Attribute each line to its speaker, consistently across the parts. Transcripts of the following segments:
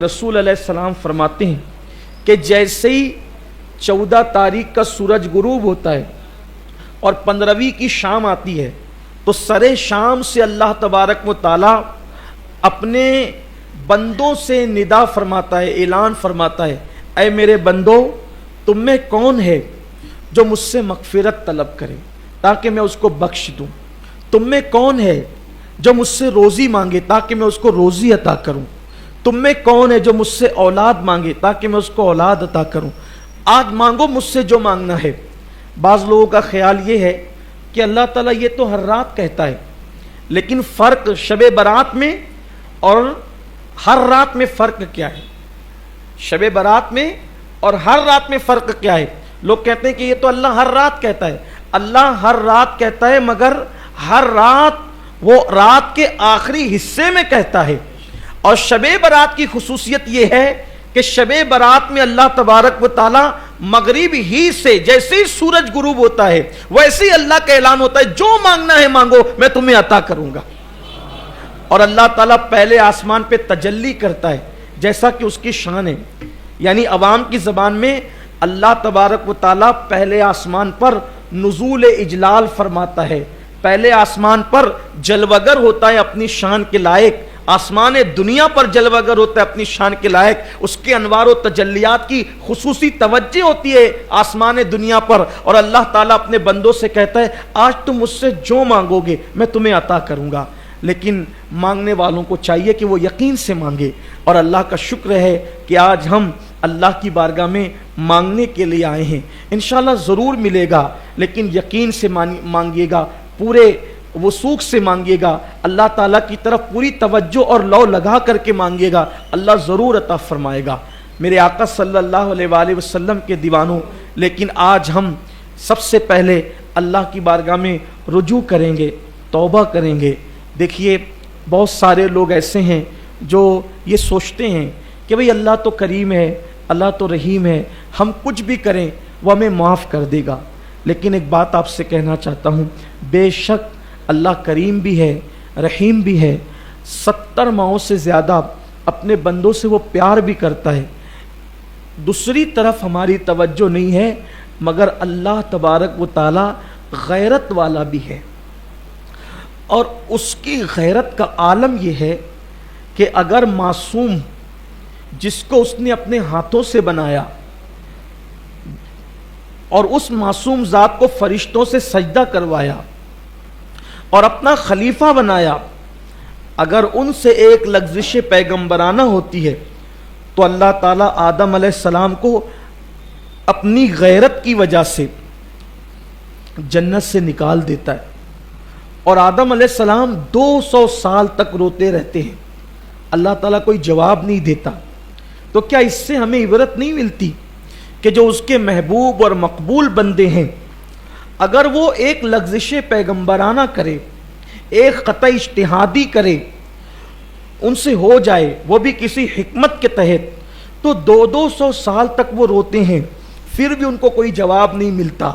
Speaker 1: रसूल अलैहिस्सलाम फरमाते हैं कि जैसे ही 14 तारीख का सूरज गुरूब होता है और 15वीं की शाम आती है तो सरे शाम से अल्लाह तबारक व ताला अपने बंदों से निदा फरमाता है, ऐलान फरमाता है, ऐ मेरे बंदो तुम में कौन है जो मुझसे मगफिरत तलब करे ताकि मैं उसको बख्श दूं। तुम में कौन है जो मुझसे रोज़ी मांगे ताकि मैं उसको रोज़ी अता करूं। तुम में कौन है जो मुझसे औलाद मांगे ताकि मैं उसको औलाद अता करूं। आज मांगो मुझसे जो मांगना है। बाज़ लोगों का ख्याल ये है कि अल्लाह ताला ये तो हर रात कहता है, लेकिन फ़र्क शब बारात में और हर रात में फ़र्क क्या है? शब बारात में और हर रात में फ़र्क क्या है? लोग कहते हैं कि ये तो अल्लाह हर रात कहता है। अल्लाह हर रात कहता है, मगर हर रात वो रात के आखिरी हिस्से में कहता है। और शबे बारात की खुसूसियत यह है कि शबे बारात में अल्लाह तबारक व ताला मगरिब ही से जैसे ही सूरज गुरूब होता है वैसे ही अल्लाह का ऐलान होता है, जो मांगना है मांगो मैं तुम्हें अता करूंगा। और अल्लाह ताला पहले आसमान पे तजल्ली करता है जैसा कि उसकी शान है। यानी अवाम की ज़बान में अल्लाह तबारक व ताला पहले आसमान पर नुज़ूल इजलाल फरमाता है, पहले आसमान पर जलवगर होता है अपनी शान के लायक, आसमान दुनिया पर जलवगर होता है अपनी शान के लायक। उसके अनवार व तजल्लियात की खुसूसी तवज्जो होती है आसमान दुनिया पर। और अल्लाह ताला अपने बंदों से कहता है आज तुम मुझसे जो मांगोगे मैं तुम्हें अता करूंगा। लेकिन मांगने वालों को चाहिए कि वो यकीन से मांगे। और अल्लाह का शुक्र है कि आज हम अल्लाह की बारगाह में मांगने के लिए आए हैं। इंशाअल्लाह ज़रूर मिलेगा, लेकिन यकीन से मांगिएगा, पूरे वसूख से मांगिएगा, अल्लाह ताला की तरफ पूरी तवज्जो और लौ लगा करके मांगिएगा, अल्लाह ज़रूर अता फरमाएगा। मेरे आका सल्लल्लाहु अलैहि वसल्लम के दीवानों, लेकिन आज हम सबसे पहले अल्लाह की बारगाह में रुजू करेंगे, तौबा करेंगे। देखिए बहुत सारे लोग ऐसे हैं जो ये सोचते हैं कि भाई अल्लाह तो करीम है, अल्लाह तो रहीम है, हम कुछ भी करें वो हमें माफ़ कर देगा। लेकिन एक बात आपसे कहना चाहता हूँ, बेशक अल्लाह करीम भी है, रहीम भी है, 70 माओं से ज़्यादा अपने बंदों से वो प्यार भी करता है। दूसरी तरफ हमारी तवज्जो नहीं है, मगर अल्लाह तबारक व ताला गैरत वाला भी है। और उसकी गैरत का आलम यह है कि अगर मासूम जिसको उसने अपने हाथों से बनाया और उस मासूम ज़ात को फरिश्तों से सजदा करवाया और अपना खलीफा बनाया, अगर उनसे एक लग़्ज़िश पैगम्बराना होती है तो अल्लाह ताला आदम अलैहिस्सलाम को अपनी गैरत की वजह से जन्नत से निकाल देता है। और आदम अलैहिस्सलाम 200 साल तक रोते रहते हैं, अल्लाह ताला कोई जवाब नहीं देता। तो क्या इससे हमें इबरत नहीं मिलती कि जो उसके महबूब और मकबूल बंदे हैं, अगर वो एक लग़्ज़िश पैगम्बराना करे, एक क़तई इज्तिहादी करे, उनसे हो जाए वो भी किसी हिकमत के तहत, तो 200 साल तक वो रोते हैं फिर भी उनको कोई जवाब नहीं मिलता।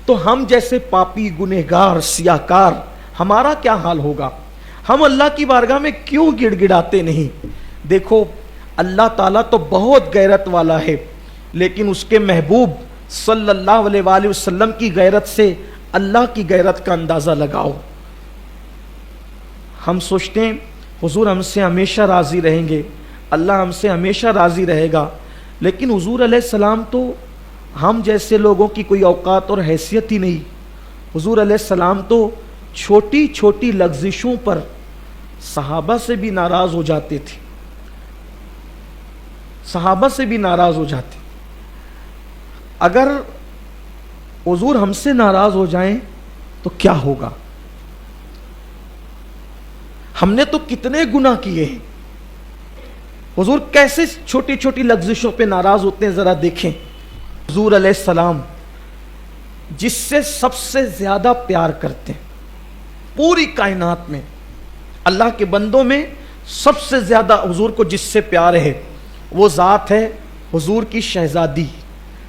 Speaker 1: तो हम जैसे पापी गुनहगार सियाकार हमारा क्या हाल होगा? हम अल्लाह की बारगाह में क्यों गिड़गिड़ाते नहीं? देखो अल्लाह ताला तो बहुत गैरत वाला है, लेकिन उसके महबूब सल्लल्लाहु अलैहि वसल्लम की गैरत से अल्लाह की गैरत का अंदाज़ा लगाओ। हम सोचते हैं हुजूर हमसे हमेशा राज़ी रहेंगे, अल्लाह हमसे हमेशा राज़ी रहेगा, लेकिन हुजूर अलैहिस्सलाम तो हम जैसे लोगों की कोई औकात और हैसियत ही नहीं। हुजूर अलैहिस्सलाम तो छोटी छोटी लग़्ज़िशों पर सहाबा से भी नाराज़ हो जाते थे, सहाबा से भी नाराज़ हो जाते। अगर हुजूर हमसे नाराज़ हो जाएं तो क्या होगा? हमने तो कितने गुनाह किए हैं, हुजूर कैसे छोटी छोटी लग़्ज़िशों पे नाराज़ होते हैं, ज़रा देखें। हुजूर अलैहिस्सलाम जिससे सबसे ज़्यादा प्यार करते हैं पूरी कायनात में, अल्लाह के बंदों में सबसे ज़्यादा हुजूर को जिससे प्यार है वो ज़ात है हुजूर की शहज़ादी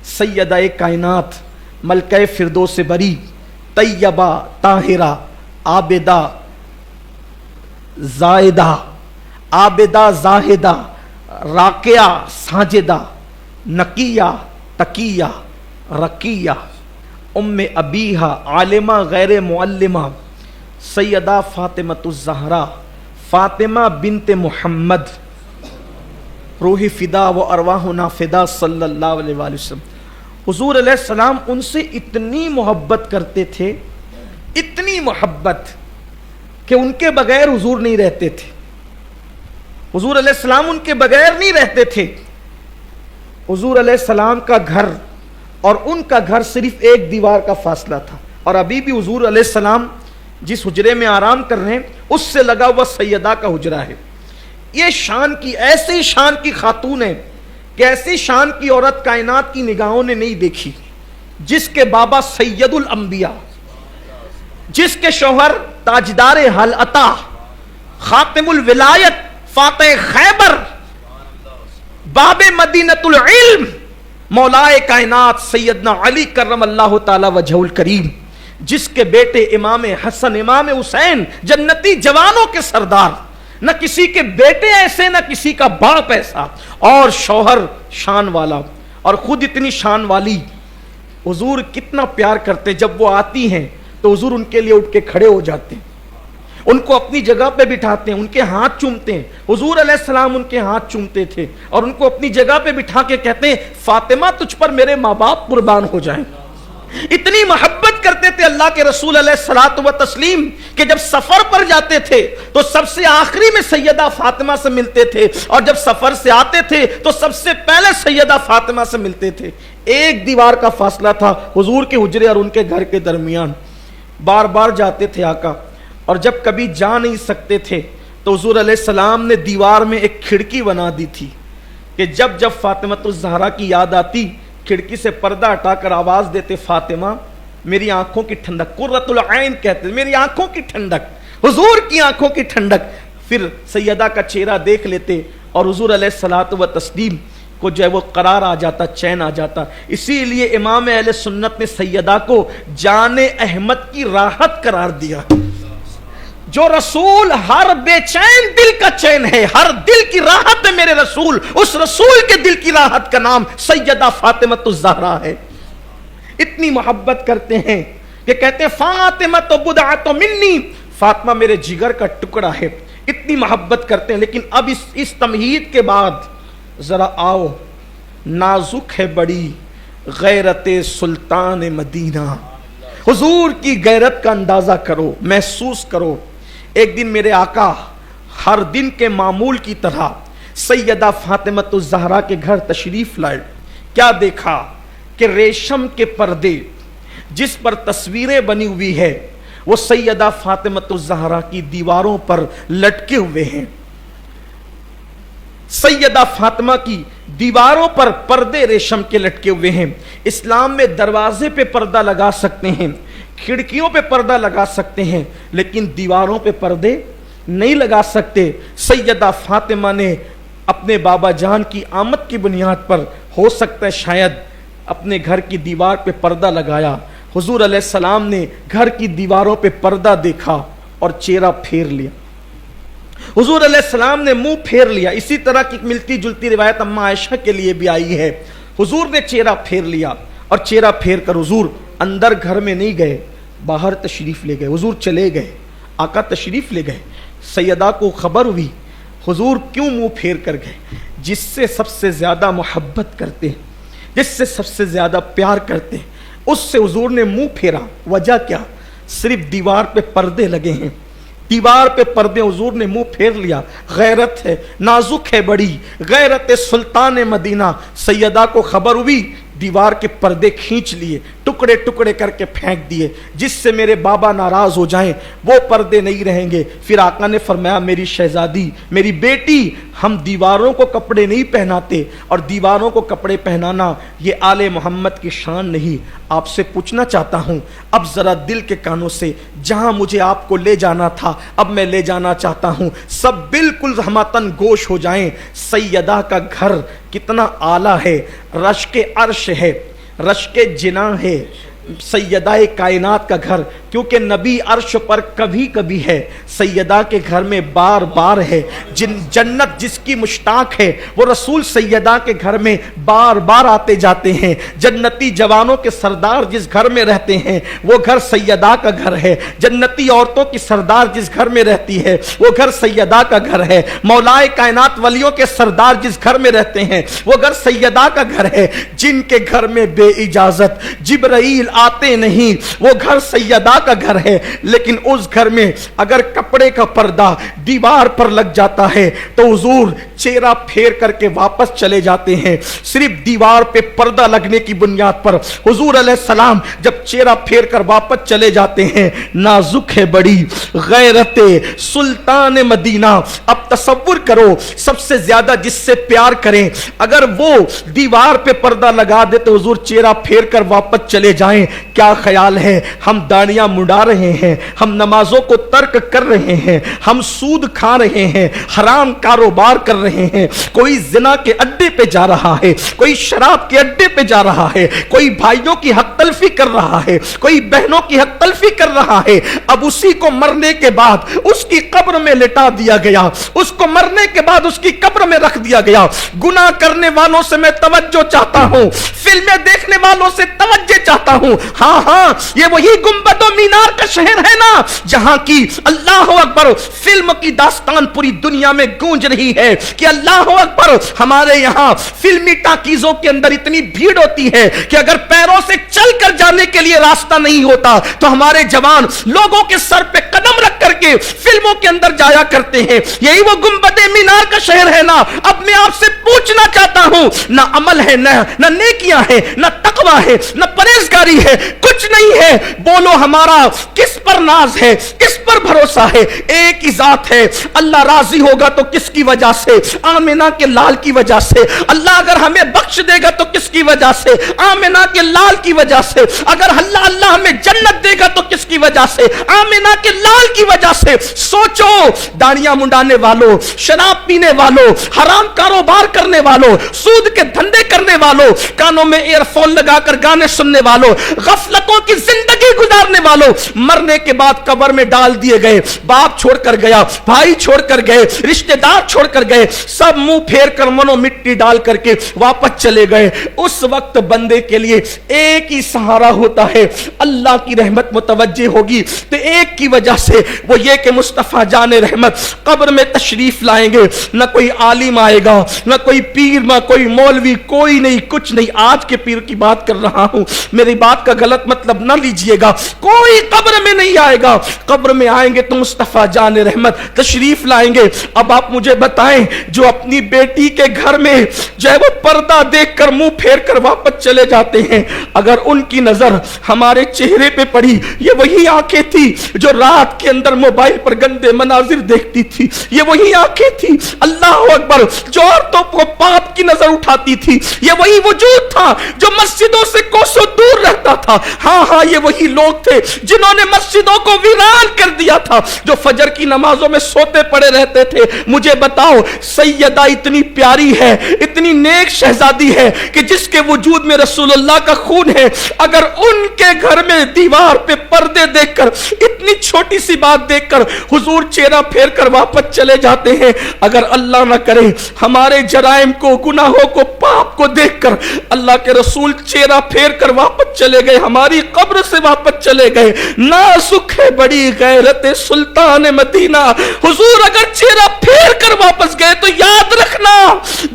Speaker 1: सैयदा कायनात मलके फिरदौस बरी तैयबा ताहिरा आबिदा जाहिदा राकिया साजिदा नकिया तकिया रकिया उम्मे अबीहा आलिमा गैर मुअल्लिमा सैयदा फातिमतुज़्ज़हरा फातिमा बिनते मुहम्मद रूही फिदा व अरवाहुना फिदा सल्लल्लाहु अलैहि वसल्लम। हुजूर अलैहिस्सलाम उनसे इतनी मोहब्बत करते थे, इतनी मोहब्बत कि उनके बगैर हुजूर नहीं रहते थे। हुजूर अलैहिस्सलाम उनके बगैर नहीं रहते थे। हुजूर अलैहिस्सलाम का घर और उनका घर सिर्फ एक दीवार का फासला था, और अभी भी हुजूर अलैहिस्सलाम जिस हुजरे में आराम कर रहे हैं उससे लगा हुआ सैयदा का हुजरा है। ये शान की, ऐसी शान की खातून है कि ऐसी शान की औरत कायनात की निगाहों ने नहीं देखी, जिसके बाबा सैयदुल अंबिया, जिसके शौहर ताजदार हल अता खातिमुल विलायत फाते खैबर बाबे मदीनतुल इल्म मौलाए कायनात सैयदना अली करमल्लाहु ताला वजहुल करीम, जिसके बेटे इमाम हसन इमाम हुसैन जन्नती जवानों के सरदार, न किसी के बेटे ऐसे न किसी का बाप ऐसा, और शौहर शान वाला और खुद इतनी शान वाली। हुजूर कितना प्यार करते, जब वो आती हैं तो हुजूर उनके लिए उठ के खड़े हो जाते हैं, उनको अपनी जगह पे बिठाते हैं, उनके हाथ चूमते हैं। हुजूर अलैहिस्सलाम उनके हाथ चूमते थे और उनको अपनी जगह पे बिठा के कहते हैं, फातिमा तुझ पर मेरे माँ बाप कुर्बान हो जाएं। इतनी मोहब्बत करते थे अल्लाह के रसूल अलैहिस्सलातु व तस्लीम कि जब सफर पर जाते थे तो सबसे आखिरी में सैयदा फातिमा से मिलते थे, और जब सफर से आते थे तो सबसे पहले सैयदा फातिमा से मिलते थे। एक दीवार का फासला था हुजूर के हुजरे और उनके घर के दरमियान। बार बार जाते थे आका, और जब कभी जा नहीं सकते थे तो हुजूर अलैहिस्सलाम ने दीवार में एक खिड़की बना दी थी कि जब जब फातिमतुज़्ज़हरा की याद आती, खिड़की से पर्दा हटाकर आवाज देते, फातिमा मेरी आंखों की ठंडक, कुर्रतुल ऐन कहते, मेरी आंखों की ठंडक, हुजूर की आंखों की ठंडक। फिर सैयदा का चेहरा देख लेते और हुजूर अलैहिस्सलातु व तस्लीम को जो है वो करार आ जाता, चैन आ जाता। इसीलिए इमाम अहले सुन्नत ने सैयदा को जाने अहमद की राहत करार दिया। जो रसूल हर बेचैन दिल का चैन है, हर दिल की राहत है मेरे रसूल, उस रसूल के दिल की राहत का नाम सैयदा फातिमतुज़्ज़हरा है। इतनी मोहब्बत करते हैं कि कहते हैं फातिमा तो बुदअ तो मिन्नी, फातिमा मेरे जिगर का टुकड़ा है। इतनी मोहब्बत करते हैं। लेकिन अब इस तमहीद के बाद जरा आओ, नाजुक है बड़ी गैरत सुल्तान मदीना। हुजूर की गैरत का अंदाजा करो, महसूस करो। एक दिन मेरे आका हर दिन के मामूल की तरह सैयदा फातिमतुज़्ज़हरा के घर तशरीफ लाए। क्या देखा कि रेशम के पर्दे जिस पर तस्वीरें बनी हुई है वो सैयदा फातिमतुज़्ज़हरा की दीवारों पर लटके हुए हैं। सैयदा फातिमा की दीवारों पर पर्दे रेशम के लटके हुए हैं। इस्लाम में दरवाजे पे पर्दा लगा सकते हैं, खिड़कियों पे पर्दा लगा सकते हैं, लेकिन दीवारों पे पर्दे नहीं लगा सकते। सैयदा फातिमा ने अपने बाबा जान की आमद की बुनियाद पर हो सकता है शायद अपने घर की दीवार पे पर्दा लगाया। हुजूर अलैहिस्सलाम ने घर की दीवारों पे पर्दा देखा और चेहरा फेर लिया। हुजूर अलैहिस्सलाम ने मुंह फेर लिया। इसी तरह की मिलती जुलती रिवायत अम्मा आयशा के लिए भी आई है। हुजूर ने चेहरा फेर लिया और चेहरा फेर कर हुजूर अंदर घर में नहीं गए, बाहर तशरीफ ले गए। हुजूर चले गए, आका तशरीफ ले गए। सैयदा को खबर हुई, हुजूर क्यों मुंह फेर कर गए? जिससे सबसे ज्यादा मोहब्बत करते हैं, जिससे सबसे ज्यादा प्यार करते हैं, उससे हुजूर ने मुंह फेरा। वजह क्या? सिर्फ दीवार पे पर्दे लगे हैं, दीवार पे पर्दे, हुजूर ने मुंह फेर लिया। गैरत है, नाजुक है बड़ी गैरत सुल्तान मदीना। सैयदा को खबर हुई, दीवार के पर्दे खींच लिए, टुकड़े टुकड़े करके फेंक दिए, जिससे मेरे बाबा नाराज हो जाएं, वो पर्दे नहीं रहेंगे। फिर आका ने फरमाया, मेरी शहजादी, मेरी बेटी, हम दीवारों को कपड़े नहीं पहनाते, और दीवारों को कपड़े पहनाना ये आले मोहम्मद की शान नहीं। आपसे पूछना चाहता हूं, अब जरा दिल के कानों से, जहां मुझे आपको ले जाना था अब मैं ले जाना चाहता हूं, सब बिल्कुल हमतन गोश हो जाएं। सैयदा का घर कितना आला है, रश के अर्श है, रश के जिना है। सैयदा कायनात का घर کیونکہ نبی عرش پر کبھی کبھی ہے، سیدہ کے گھر میں بار بار ہے. جنت جس کی مشتاق ہے وہ رسول سیدہ کے گھر میں بار بار آتے جاتے ہیں. جنتی جوانوں کے سردار جس گھر میں رہتے ہیں وہ گھر سیدہ کا گھر ہے. جنتی عورتوں کی سردار جس گھر میں رہتی ہے وہ گھر سیدہ کا گھر ہے. مولائے کائنات ولیوں کے سردار جس گھر میں رہتے ہیں وہ گھر سیدہ کا گھر ہے. جن کے گھر میں بے اجازت جبرائیل آتے نہیں وہ گھر سیدہ کا گھر ہے. لیکن اس گھر میں اگر کپڑے کا پردہ دیوار پر لگ جاتا ہے تو حضور چہرہ پھیر کر کے واپس چلے جاتے ہیں. صرف دیوار پہ پردہ لگنے کی بنیاد پر حضور علیہ السلام جب چہرہ پھیر کر واپس چلے جاتے ہیں. نازک ہے بڑی غیرت سلطان مدینہ. اب تصور کرو سب سے زیادہ جس سے پیار کریں اگر وہ دیوار پہ پردہ لگا دے تو حضور چہرہ پھیر کر واپس چلے جائیں. کیا خیال ہے؟ ہم داڑیاں مڈا رہے ہیں، ہم نمازوں کو ترک کر رہے ہیں، ہم سود کھا رہے ہیں، حرام کاروبار کر رہے ہیں، کوئی زنا کے اڈے پہ جا رہا ہے، کوئی شراب کے اڈے پہ جا رہا ہے، کوئی بھائیوں کی حق تلفی کر رہا ہے، کوئی بہنوں کی حق تلفی کر رہا ہے. اب اسی کو مرنے کے بعد اس کی قبر میں لٹا دیا گیا، اس کو مرنے کے بعد اس کی قبر میں رکھ دیا گیا. گناہ کرنے والوں سے میں توجہ چاہتا ہوں، فلمیں دیکھنے والوں سے توجہ چاہتا ہوں. ہاں ہاں یہ وہی گنبد و مینار کا شہر ہے نا جہاں کی اللہ اکبر فلم کی داستان پوری دنیا میں گونج رہی ہے کہ اللہ اکبر. ہمارے یہاں فلمی ٹاکیزوں کے اندر اتنی بھیڑ ہوتی ہے کہ اگر پیروں سے چل کر جانے کے لیے راستہ نہیں ہوتا تو ہمارے جوان لوگوں کے سر پہ قدم رکھ کر کے فلموں کے اندر جایا کرتے ہیں. یہی وہ گنبد مینار کا شہر ہے نا. اب میں آپ سے پوچھنا چاہتا ہوں، نہ عمل ہے، نہ نیکیاں ہیں، نہ تقویٰ ہے، نہ پرہیزگاری ہے، کچھ نہیں ہے. بولو ہمارا کس پر ناز ہے، کس پر بھروسہ ہے؟ ایک ہی ذات ہے. اللہ راضی ہوگا تو کس کی وجہ سے؟ آمنہ کے لال کی وجہ سے. اللہ اگر ہمیں بخش دے گا تو کس کی وجہ سے؟ آمنہ کے لال کی وجہ سے. اگر اللہ ہمیں جنت دے گا تو کس کی وجہ سے؟ آمنہ کے لال کی وجہ سے. سوچو داڑیاں منڈانے والوں، شراب پینے والوں، حرام کاروبار کرنے والوں، سود کے دھندے کرنے والوں، کانوں میں ایئر فون لگا کر گانے سننے والوں، غفلتوں کی زندگی گزارنے والوں، مرنے کے بعد قبر میں ڈال دیے گئے. باپ چھوڑ کر گیا، بھائی چھوڑ کر گئے، رشتہ دار چھوڑ کر گئے، سب منہ پھیر کر منو مٹی ڈال کر کے واپس چلے گئے. اس وقت بندے کے لیے ایک ہی سہارا ہوتا ہے. اللہ کی رحمت متوجہ ہوگی تو ایک کی وجہ سے وہ یہ کہ مصطفیٰ جان رحمت قبر میں تشریف لائیں گے. نہ کوئی عالم آئے گا، نہ کوئی پیر، نہ کوئی مولوی، کوئی نہیں، کچھ نہیں. آج کے پیر کی بات کر رہا ہوں، میری بات کا غلط مطلب نہ لیجئے گا. کوئی قبر میں نہیں آئے گا. قبر میں آئیں گے تو مصطفیٰ جان رحمت تشریف لائیں گے. اب آپ مجھے بتائیں جو اپنی بیٹی کے گھر میں جو ہے وہ پردہ دیکھ کر منہ پھیر کر واپس چلے جاتے ہیں، اگر ان کی نظر ہمارے چہرے پہ پڑی، یہ وہی آنکھیں تھی جو رات کے اندر موبائل پر گندے مناظر دیکھتی تھی، یہ وہی آنکھیں تھی اللہ اکبر جو عورتوں کو پاپ کی نظر اٹھاتی تھی، یہ وہی وجود تھا جو مسجدوں سے کوسوں دور رہتا تھا. ہاں ہاں یہ وہی لوگ تھے جنہوں نے مسجدوں کو ویران کر دیا تھا، جو فجر کی نمازوں میں سوتے پڑے رہتے تھے. مجھے بتاؤ سیدہ اتنی پیاری ہے، اتنی نیک شہزادی ہے کہ جس کے وجود میں رسول اللہ کا خون ہے، اگر ان کے گھر میں دیوار پہ پردے دیکھ کر، اتنی چھوٹی سی بات دیکھ کر حضور چہرہ پھیر کر واپس چلے جاتے ہیں، اگر اللہ نہ کرے ہمارے جرائم کو، گناہوں کو، پاپ کو دیکھ کر اللہ کے رسول چہرہ پھیر کر واپس چلے گئے، ہماری قبر سے واپس چلے گئے. نازک ہے بڑی غیرت سلطان مدینہ. حضور اگر چہرہ پھیر کر واپس گئے تو یاد رکھنا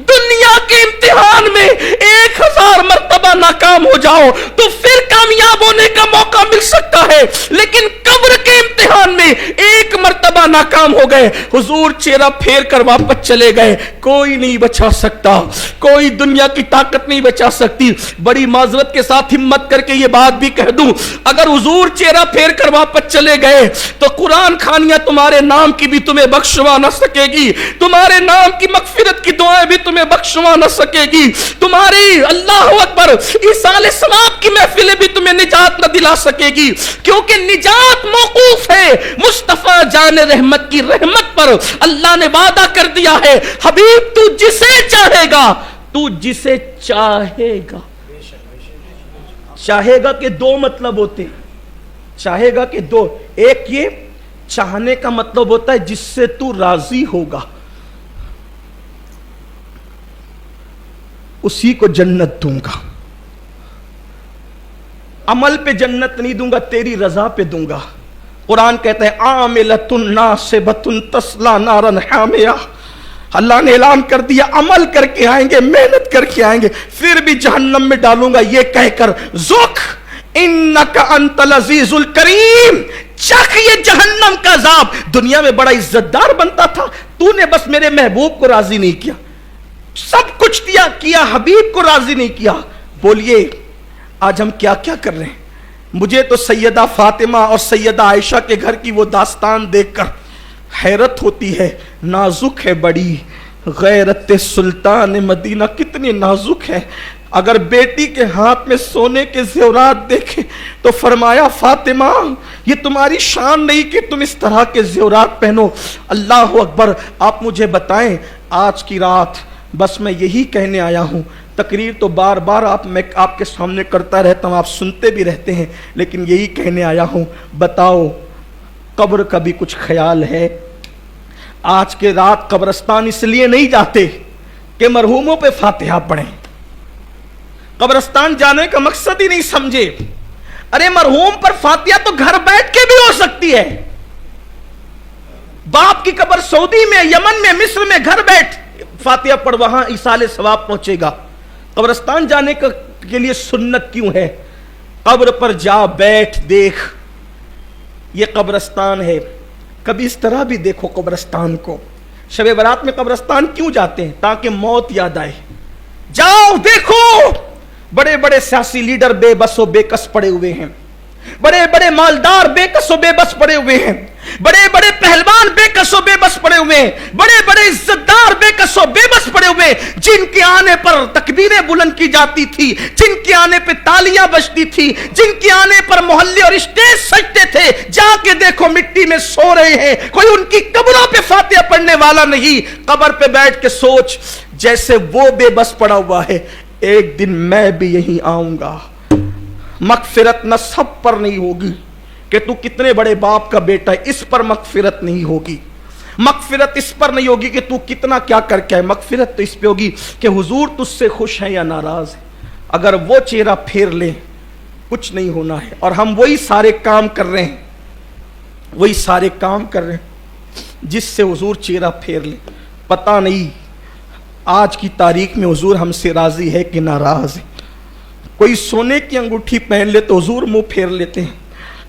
Speaker 1: دنیا کے امتحان میں 1000 مرتبہ ناکام ہو جاؤ تو پھر کامیاب ہونے کا موقع مل سکتا ہے، لیکن قبر کے امتحان میں ایک مرتبہ ناکام ہو گئے، حضور چہرہ پھیر کر واپس چلے گئے. کوئی نہیں بچا سکتا، کوئی دنیا کی طاقت نہیں بچا سکتی. بڑی معذرت کے ساتھ ہمت کر کے یہ بات بھی کہہ دوں، اگر حضور چہرہ پھیر کر واپس چلے گئے تو قرآن خوانیاں تمہارے نام کی بھی تمہیں بخشوا نہ سکے گی، تمہارے نام کی مغفرت کی دعائیں بھی تمہیں بخشوا نہ سکے گی، تمہاری اللہ اکبر عیسیٰ علیہ السلام کی محفلیں بھی تمہیں نجات نہ دلا سکے گی، کیونکہ نجات موقوف ہے مصطفیٰ جان رحمت کی رحمت پر. اللہ نے وعدہ کر دیا ہے حبیب تو جسے چاہے گا، تو جسے چاہے گا. چاہے گا کے دو مطلب ہوتے، चाहेगा कि दो, एक ये चाहने का मतलब होता है जिससे तू राजी होगा, उसी को जन्नत दूंगा। अमल पे जन्नत नहीं दूंगा, तेरी रजा पे दूंगा। कुरान कहता है आमिलतुन नासिबतुन तस्ला नारन हामिया, अल्लाह ने ऐलान कर दिया अमल करके आएंगे, मेहनत करके आएंगे, फिर भी जहन्नम में डालूंगा, ये कहकर ज़ुक इन्नका अंतल अज़ीज़ुल करीम, चख ये जहन्नम का अज़ाब। दुनिया में बड़ा इज्जतदार बनता था, तूने बस मेरे महबूब को राजी नहीं किया, सब कुछ दिया किया, हबीब को राजी नहीं किया। बोलिए आज हम क्या क्या कर रहे हैं। मुझे तो सैयदा फातिमा और सैयदा आयशा के घर की वो दास्तान देखकर हैरत होती है। नाजुक है बड़ी गैरत सुल्तान मदीना, कितनी नाजुक है। अगर बेटी के हाथ में सोने के ज़ेवरात देखे तो फरमाया फातिमा ये तुम्हारी शान नहीं कि तुम इस तरह के ज़ेवरात पहनो। अल्लाह अकबर। आप मुझे बताएं, आज की रात बस मैं यही कहने आया हूँ। तकरीर तो बार बार मैं आपके सामने करता रहता हूँ, आप सुनते भी रहते हैं, लेकिन यही कहने आया हूँ, बताओ कब्र का भी कुछ ख्याल है? आज के रात कब्रस्तान इसलिए नहीं जाते कि मरहूमों पे फातिहा पढ़ें, कब्रस्तान जाने का मकसद ही नहीं समझे। अरे मरहूम पर फातिहा तो घर बैठ के भी हो सकती है। बाप की कब्र सऊदी में, यमन में, मिस्र में घर बैठ फातिहा पढ़, वहां इसाले सवाब पहुंचेगा। कब्रस्तान जाने के लिए सुन्नत क्यों है? कब्र पर जा बैठ, देख ये कब्रस्तान है। कभी इस तरह भी देखो कब्रस्तान को। शब बारात में कब्रस्तान क्यों जाते हैं? ताकि मौत याद आए। जाओ देखो, बड़े बड़े सियासी लीडर बेबसो बेकस पड़े हुए हैं, बड़े बड़े मालदार बेकसो बेबस पड़े हुए हैं, बड़े बड़े पहलवान बेकसो बेबस पड़े हुए हैं, बड़े बड़े इज्जतदार बेकसो बेबस पड़े हुए, जिनके आने पर तकबीरें बुलंद की जाती थी, जिनके आने पे तालियां बजती थी, जिनके आने पर मोहल्ले और स्टेज सजते थे, जाके देखो मिट्टी में सो रहे हैं, कोई उनकी कब्रों पे फातिहा पढ़ने वाला नहीं। कब्र पे बैठ के सोच, जैसे वो बेबस पड़ा हुआ है, एक दिन मैं भी यहीं आऊंगा। मगफिरत न सब पर नहीं होगी कि तू कितने बड़े बाप का बेटा है, इस पर मगफिरत नहीं होगी। मगफिरत इस पर नहीं होगी कि तू कितना क्या करके है। मगफिरत तो इस पे होगी कि हुजूर तुझसे खुश है या नाराज है। अगर वो चेहरा फेर ले, कुछ नहीं होना है। और हम वही सारे काम कर रहे हैं, वही सारे काम कर रहे हैं जिससे हुजूर चेहरा फेर ले। पता नहीं आज की तारीख में हुजूर हमसे राजी है कि नाराज है। कोई सोने की अंगूठी पहन ले तो हुजूर मुंह फेर लेते हैं।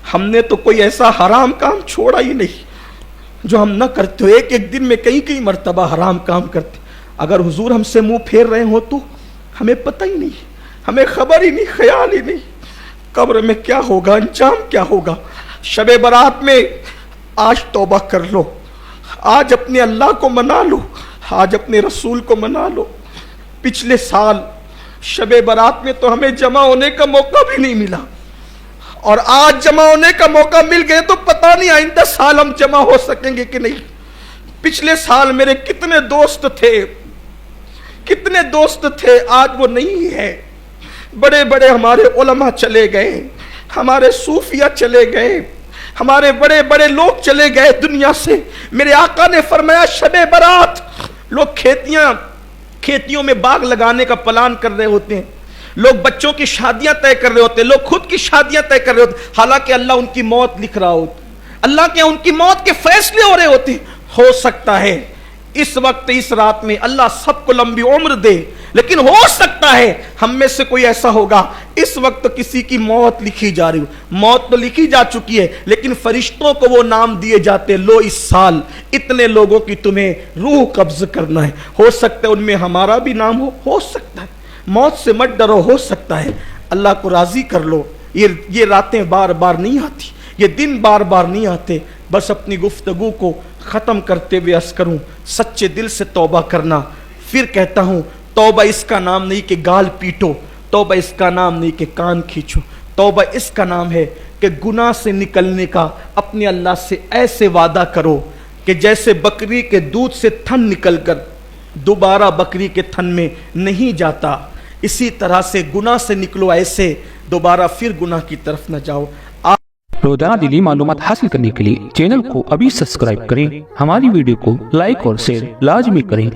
Speaker 1: हमने तो कोई ऐसा हराम काम छोड़ा ही नहीं जो हम न करते हो। एक एक दिन में कई कई मर्तबा हराम काम करते। अगर हुजूर हमसे मुंह फेर रहे हो तो हमें पता ही नहीं, हमें खबर ही नहीं, ख्याल ही नहीं कब्र में क्या होगा, अंजाम क्या होगा। शबे बारात में आज तौबा कर लो, आज अपने अल्लाह को मना लो, आज अपने रसूल को मना लो। पिछले साल शबे बारात में तो हमें जमा होने का मौका भी नहीं मिला, और आज जमा होने का मौका मिल गए तो पता नहीं आइंदा साल हम जमा हो सकेंगे कि नहीं। पिछले साल मेरे कितने दोस्त थे, कितने दोस्त थे, आज वो नहीं है। बड़े बड़े हमारे उलमा चले गए, हमारे सूफिया चले गए, हमारे बड़े बड़े लोग चले गए दुनिया से। मेरे आका ने फरमाया शबे बारात लोग खेतियों में बाग लगाने का प्लान कर रहे होते हैं, लोग बच्चों की शादियां तय कर रहे होते हैं, लोग खुद की शादियां तय कर रहे होते हैं, हालांकि अल्लाह उनकी मौत लिख रहा होता, अल्लाह के उनकी मौत के फैसले हो रहे होते हैं। हो सकता है इस वक्त इस रात में अल्लाह सबको लंबी उम्र दे, लेकिन हो सकता है हम में से कोई ऐसा होगा इस वक्त किसी की मौत लिखी जा रही हो। मौत तो लिखी जा चुकी है, लेकिन फरिश्तों को वो नाम दिए जाते, लो इस साल इतने लोगों की तुम्हें रूह कब्ज करना है। हो सकता है उनमें हमारा भी नाम हो सकता है। मौत से मत डरो, हो सकता है। अल्लाह को राजी कर लो। ये रातें बार बार नहीं आती, ये दिन बार बार नहीं आते। बस अपनी गुफ्तगू को ख़त्म करते हुए अर्ज़ करूँ, सच्चे दिल से तौबा करना। फिर कहता हूँ, तौबा इसका नाम नहीं कि गाल पीटो, तौबा इसका नाम नहीं कि कान खींचो, तौबा इसका नाम है कि गुनाह से निकलने का अपने अल्लाह से ऐसे वादा करो कि जैसे बकरी के दूध से थन निकलकर दोबारा बकरी के थन में नहीं जाता, इसी तरह से गुनाह से निकलो, ऐसे दोबारा फिर गुनाह की तरफ न जाओ।
Speaker 2: روزانہ دینی معلومات حاصل کرنے کے لیے چینل کو ابھی سبسکرائب کریں، ہماری ویڈیو کو لائک اور شیئر لازمی کریں۔